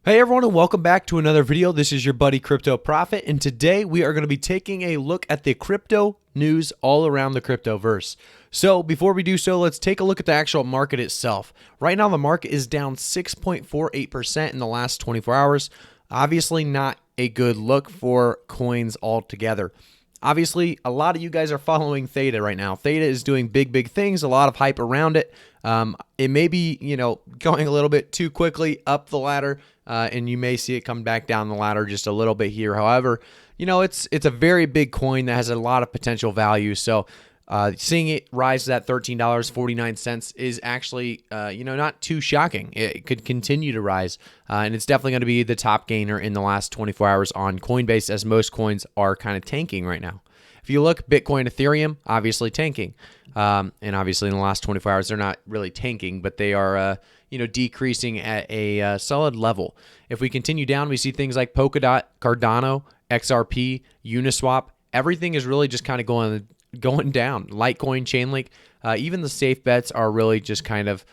Hey everyone, and welcome back to another video. This is your buddy Crypto Prophet, and today we are going to be taking a look at the crypto news all around the cryptoverse. So before we do so, let's take a look at the actual market itself. Right now the market is down 6.48% in the last 24 hours. Obviously not a good look for coins altogether. Obviously, a lot of you guys are following Theta right now. Theta is doing big things, a lot of hype around it. It may be, going a little bit too quickly up the ladder, and you may see it come back down the ladder just a little bit here. However, it's a very big coin that has a lot of potential value. So seeing it rise to that $13.49 is actually, not too shocking. It could continue to rise, and it's definitely going to be the top gainer in the last 24 hours on Coinbase, as most coins are kind of tanking right now. If you look, Bitcoin, Ethereum, obviously tanking. And obviously in the last 24 hours, they're not really tanking, but they are, decreasing at a solid level. If we continue down, we see things like Polkadot, Cardano, XRP, Uniswap. Everything is really just kind of going down. Litecoin, Chainlink, even the safe bets are really just kind of,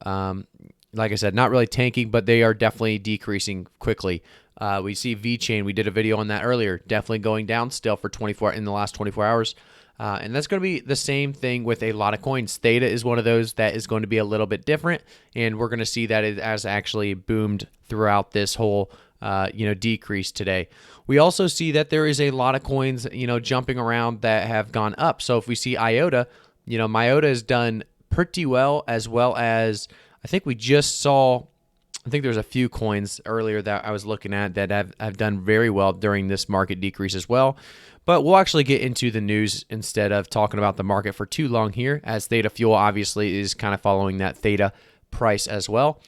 like I said, not really tanking, but they are definitely decreasing quickly. We see VeChain. We did a video on that earlier. Definitely going down still for in the last 24 hours. And that's going to be the same thing with a lot of coins. Theta is one of those that is going to be a little bit different, and we're going to see that it has actually boomed throughout this whole decrease today. We also see that there is a lot of coins jumping around that have gone up. So if we see IOTA, IOTA has done pretty well as I think we just saw. I think there's a few coins earlier that I was looking at that have done very well during this market decrease as well. But we'll actually get into the news instead of talking about the market for too long here, as Theta Fuel obviously is kind of following that Theta price as well.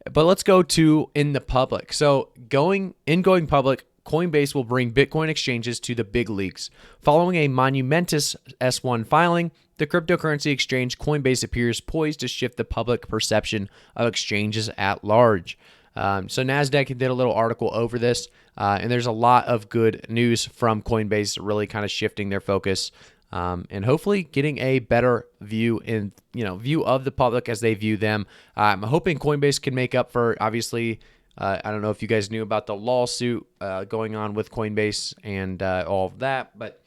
But let's go to in the public. So going public, Coinbase will bring Bitcoin exchanges to the big leagues. Following a monumentous S1 filing, the cryptocurrency exchange Coinbase appears poised to shift the public perception of exchanges at large. So NASDAQ did a little article over this, and there's a lot of good news from Coinbase really kind of shifting their focus and hopefully getting a better view of the public as they view them. I'm hoping Coinbase can make up for, obviously, I don't know if you guys knew about the lawsuit going on with Coinbase and all of that, but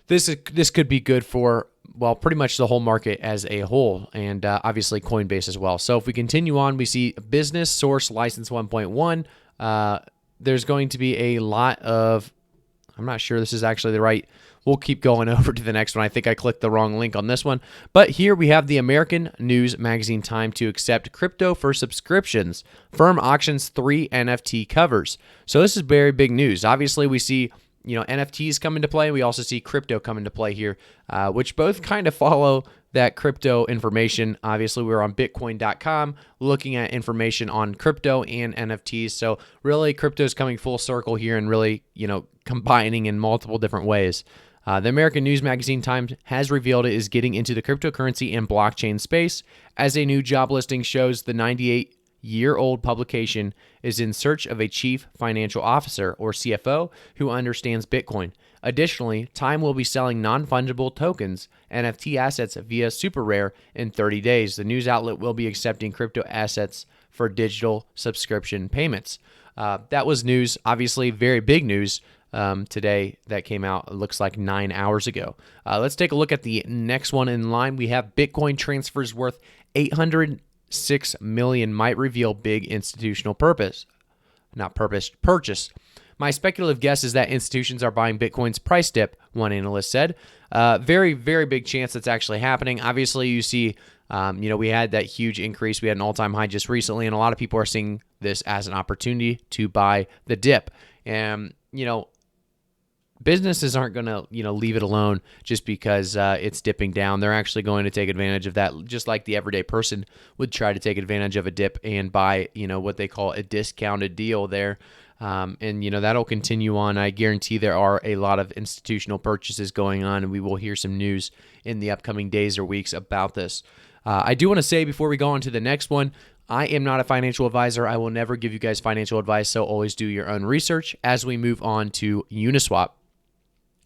this could be good for, well, pretty much the whole market as a whole, and obviously Coinbase as well. So if we continue on, we see business source license 1.1. There's going to be a lot of, I'm not sure this is actually the right, we'll keep going over to the next one. I think I clicked the wrong link on this one. But here we have the American News Magazine Time to accept crypto for subscriptions. Firm auctions 3 NFT covers. So this is very big news. Obviously, we see NFTs come into play. We also see crypto come into play here, which both kind of follow that crypto information. Obviously, we're on Bitcoin.com looking at information on crypto and NFTs. So really, crypto is coming full circle here and really, combining in multiple different ways. The American News Magazine Times has revealed it is getting into the cryptocurrency and blockchain space, as a new job listing shows the 98-year-old publication is in search of a chief financial officer, or CFO, who understands Bitcoin. Additionally, Time will be selling non-fungible tokens, NFT assets, via Super Rare in 30 days. The news outlet will be accepting crypto assets for digital subscription payments. That was news, obviously very big news today that came out, it looks like 9 hours ago. Let's take a look at the next one in line. We have Bitcoin transfers worth $806 million might reveal big institutional purchase. My speculative guess is that institutions are buying Bitcoin's price dip, one analyst said. Very big chance that's actually happening. Obviously, you see, we had that huge increase. We had an all-time high just recently, and a lot of people are seeing this as an opportunity to buy the dip. And, businesses aren't going to, leave it alone just because it's dipping down. They're actually going to take advantage of that, just like the everyday person would try to take advantage of a dip and buy, what they call a discounted deal there. And that'll continue on. I guarantee there are a lot of institutional purchases going on, and we will hear some news in the upcoming days or weeks about this. I do want to say before we go on to the next one, I am not a financial advisor. I will never give you guys financial advice, so always do your own research as we move on to Uniswap.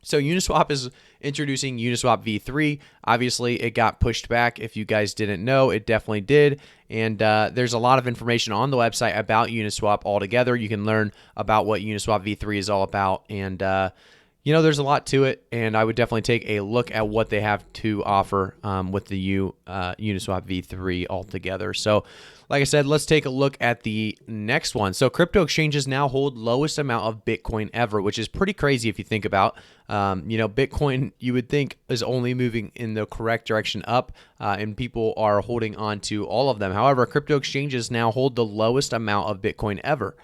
So Uniswap is introducing Uniswap V3. Obviously, it got pushed back. If you guys didn't know, it definitely did. And there's a lot of information on the website about Uniswap altogether. You can learn about what Uniswap V3 is all about. And, there's a lot to it. And I would definitely take a look at what they have to offer with the Uniswap V3 altogether. So, like I said, let's take a look at the next one. So crypto exchanges now hold lowest amount of Bitcoin ever, which is pretty crazy if you think about. Bitcoin, you would think, is only moving in the correct direction up, and people are holding on to all of them. However, crypto exchanges now hold the lowest amount of Bitcoin ever.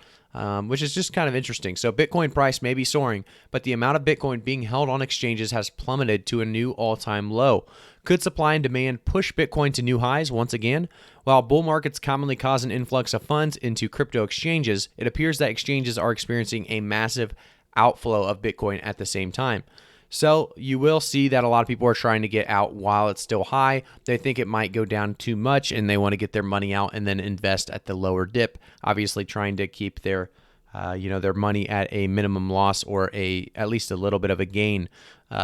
Which is just kind of interesting. So Bitcoin price may be soaring, but the amount of Bitcoin being held on exchanges has plummeted to a new all-time low. Could supply and demand push Bitcoin to new highs once again? While bull markets commonly cause an influx of funds into crypto exchanges, it appears that exchanges are experiencing a massive outflow of Bitcoin at the same time. So you will see that a lot of people are trying to get out while it's still high. They think it might go down too much and they want to get their money out and then invest at the lower dip, obviously trying to keep their their money at a minimum loss or at least a little bit of a gain.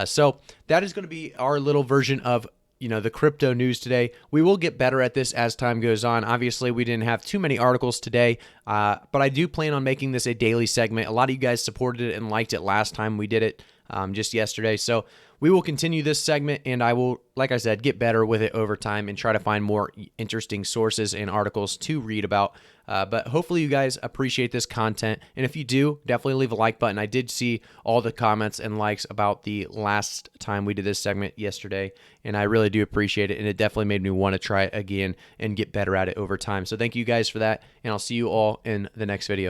So that is going to be our little version of the crypto news today. We will get better at this as time goes on. Obviously, we didn't have too many articles today, but I do plan on making this a daily segment. A lot of you guys supported it and liked it last time we did it just yesterday. So we will continue this segment, and I will, like I said, get better with it over time and try to find more interesting sources and articles to read about. But hopefully you guys appreciate this content. And if you do, definitely leave a like button. I did see all the comments and likes about the last time we did this segment yesterday, and I really do appreciate it. And it definitely made me want to try it again and get better at it over time. So thank you guys for that, and I'll see you all in the next video.